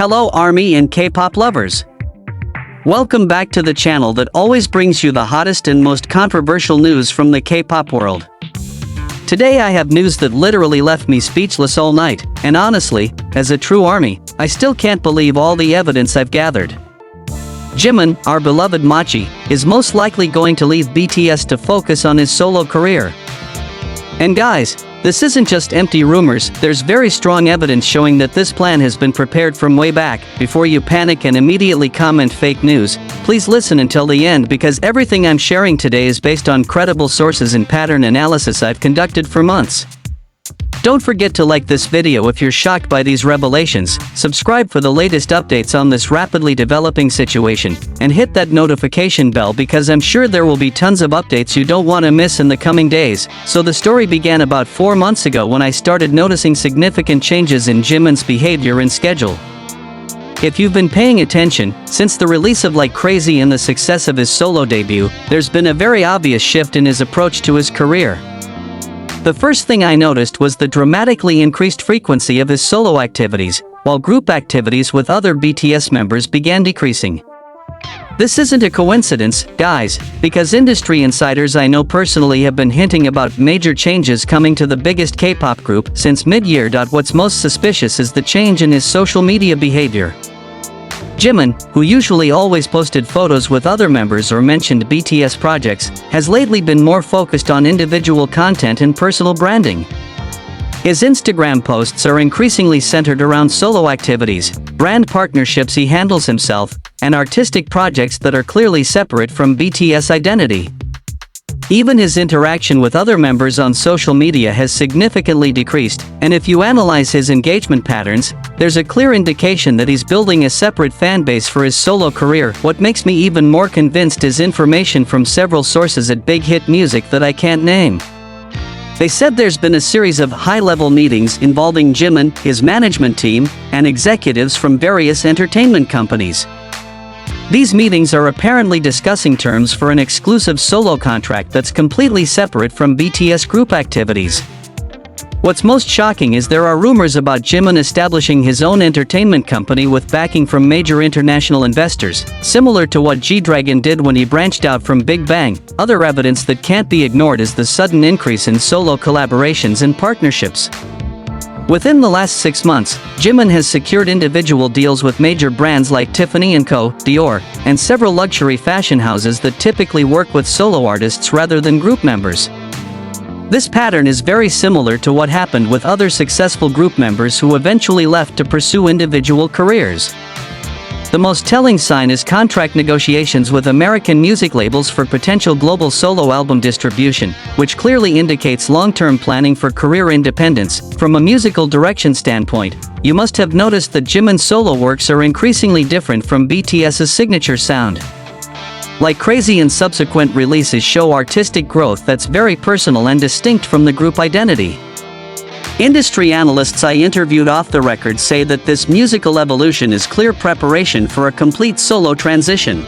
Hello ARMY and K-pop lovers. Welcome back to the channel that always brings you the hottest and most controversial news from the K-pop world. Today I have news that literally left me speechless all night, and honestly, as a true ARMY, I still can't believe all the evidence I've gathered. JIMIN, our beloved mochi, is most likely going to leave BTS to focus on his solo career. And guys, this isn't just empty rumors, there's very strong evidence showing that this plan has been prepared from way back. Before you panic and immediately comment fake news, please listen until the end because everything I'm sharing today is based on credible sources and pattern analysis I've conducted for months. Don't forget to like this video if you're shocked by these revelations, subscribe for the latest updates on this rapidly developing situation, and hit that notification bell because I'm sure there will be tons of updates you don't want to miss in the coming days. So the story began about 4 months ago when I started noticing significant changes in JIMIN's behavior and schedule. If you've been paying attention, since the release of Like Crazy and the success of his solo debut, there's been a very obvious shift in his approach to his career. The first thing I noticed was the dramatically increased frequency of his solo activities, while group activities with other BTS members began decreasing. This isn't a coincidence, guys, because industry insiders I know personally have been hinting about major changes coming to the biggest K-pop group since mid-year. What's most suspicious is the change in his social media behavior. JIMIN, who usually always posted photos with other members or mentioned BTS projects, has lately been more focused on individual content and personal branding. His Instagram posts are increasingly centered around solo activities, brand partnerships he handles himself, and artistic projects that are clearly separate from BTS identity. Even his interaction with other members on social media has significantly decreased, and if you analyze his engagement patterns, there's a clear indication that he's building a separate fan base for his solo career. What makes me even more convinced is information from several sources at Big Hit Music that I can't name. They said there's been a series of high-level meetings involving JIMIN, his management team, and executives from various entertainment companies. These meetings are apparently discussing terms for an exclusive solo contract that's completely separate from BTS group activities. What's most shocking is there are rumors about JIMIN establishing his own entertainment company with backing from major international investors, similar to what G-Dragon did when he branched out from Big Bang. Other evidence that can't be ignored is the sudden increase in solo collaborations and partnerships. Within the last 6 months, JIMIN has secured individual deals with major brands like Tiffany & Co., Dior, and several luxury fashion houses that typically work with solo artists rather than group members. This pattern is very similar to what happened with other successful group members who eventually left to pursue individual careers. The most telling sign is contract negotiations with American music labels for potential global solo album distribution, which clearly indicates long-term planning for career independence. From a musical direction standpoint, you must have noticed that JIMIN's solo works are increasingly different from BTS's signature sound. Like Crazy and subsequent releases show artistic growth that's very personal and distinct from the group identity. Industry analysts I interviewed off the record say that this musical evolution is clear preparation for a complete solo transition.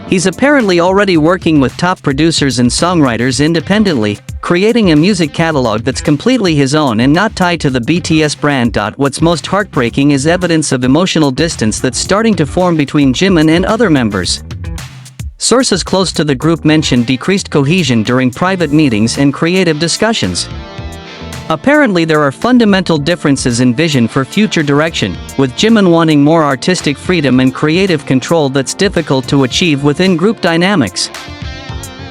He's apparently already working with top producers and songwriters independently, creating a music catalog that's completely his own and not tied to the BTS brand. What's most heartbreaking is evidence of emotional distance that's starting to form between JIMIN and other members. Sources close to the group mentioned decreased cohesion during private meetings and creative discussions. Apparently there are fundamental differences in vision for future direction, with JIMIN wanting more artistic freedom and creative control that's difficult to achieve within group dynamics.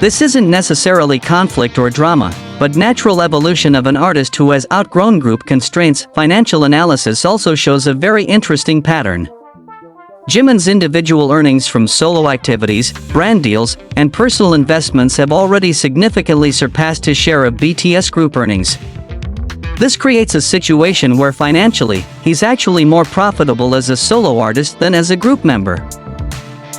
This isn't necessarily conflict or drama, but natural evolution of an artist who has outgrown group constraints. Financial analysis also shows a very interesting pattern. JIMIN's individual earnings from solo activities, brand deals, and personal investments have already significantly surpassed his share of BTS group earnings. This creates a situation where financially, he's actually more profitable as a solo artist than as a group member.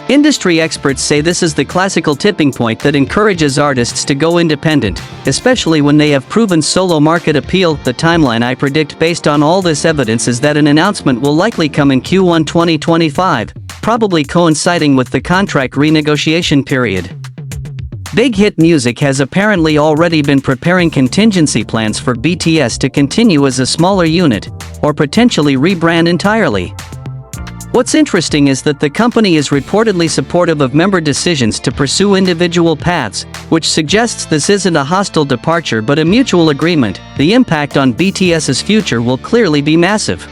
Industry experts say this is the classical tipping point that encourages artists to go independent, especially when they have proven solo market appeal. The timeline I predict based on all this evidence is that an announcement will likely come in Q1 2025, probably coinciding with the contract renegotiation period. Big Hit Music has apparently already been preparing contingency plans for BTS to continue as a smaller unit, or potentially rebrand entirely. What's interesting is that the company is reportedly supportive of member decisions to pursue individual paths, which suggests this isn't a hostile departure but a mutual agreement. The impact on BTS's future will clearly be massive.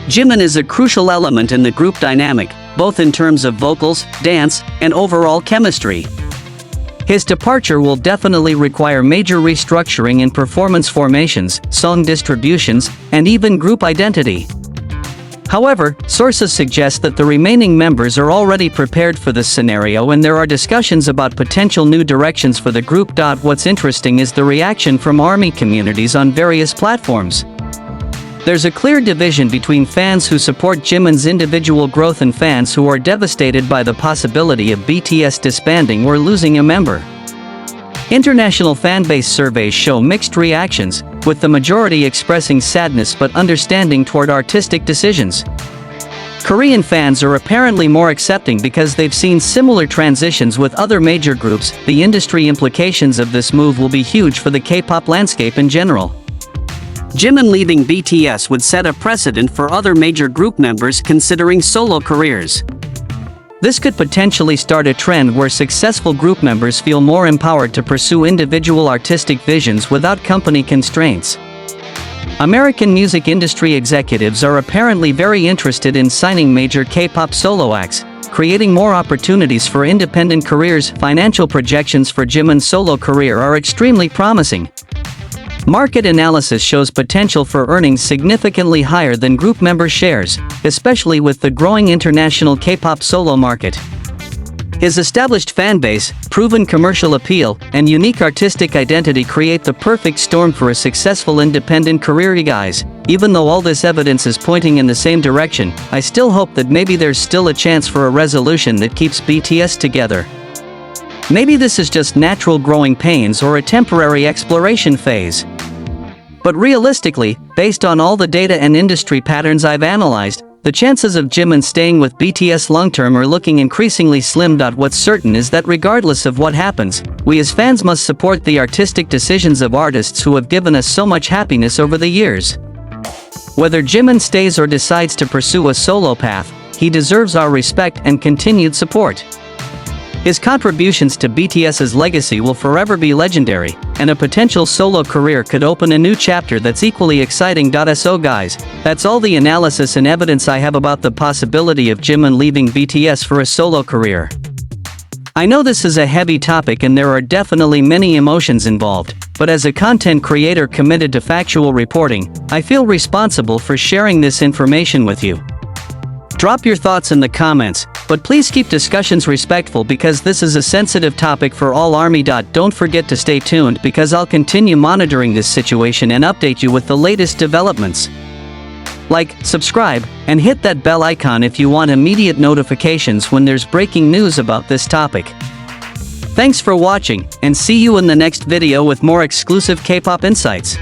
JIMIN is a crucial element in the group dynamic, both in terms of vocals, dance, and overall chemistry. His departure will definitely require major restructuring in performance formations, song distributions, and even group identity. However, sources suggest that the remaining members are already prepared for this scenario and there are discussions about potential new directions for the group. What's interesting is the reaction from ARMY communities on various platforms. There's a clear division between fans who support JIMIN's individual growth and fans who are devastated by the possibility of BTS disbanding or losing a member. International fanbase surveys show mixed reactions, with the majority expressing sadness but understanding toward artistic decisions. Korean fans are apparently more accepting because they've seen similar transitions with other major groups. The industry implications of this move will be huge for the K-pop landscape in general. JIMIN leaving BTS would set a precedent for other major group members considering solo careers. This could potentially start a trend where successful group members feel more empowered to pursue individual artistic visions without company constraints. American music industry executives are apparently very interested in signing major K-pop solo acts, creating more opportunities for independent careers. Financial projections for JIMIN's solo career are extremely promising. Market analysis shows potential for earnings significantly higher than group member shares, especially with the growing international K-pop solo market. His established fanbase, proven commercial appeal, and unique artistic identity create the perfect storm for a successful independent career. Guys, even though all this evidence is pointing in the same direction, I still hope that maybe there's still a chance for a resolution that keeps BTS together. Maybe this is just natural growing pains or a temporary exploration phase. But realistically, based on all the data and industry patterns I've analyzed, the chances of JIMIN staying with BTS long-term are looking increasingly slim. What's certain is that regardless of what happens, we as fans must support the artistic decisions of artists who have given us so much happiness over the years. Whether JIMIN stays or decides to pursue a solo path, he deserves our respect and continued support. His contributions to BTS's legacy will forever be legendary, and a potential solo career could open a new chapter that's equally exciting. So guys, that's all the analysis and evidence I have about the possibility of JIMIN leaving BTS for a solo career. I know this is a heavy topic and there are definitely many emotions involved, but as a content creator committed to factual reporting, I feel responsible for sharing this information with you. Drop your thoughts in the comments, but please keep discussions respectful because this is a sensitive topic for all ARMY. Don't forget to stay tuned because I'll continue monitoring this situation and update you with the latest developments. Like, subscribe, and hit that bell icon if you want immediate notifications when there's breaking news about this topic. Thanks for watching, and see you in the next video with more exclusive K-pop insights.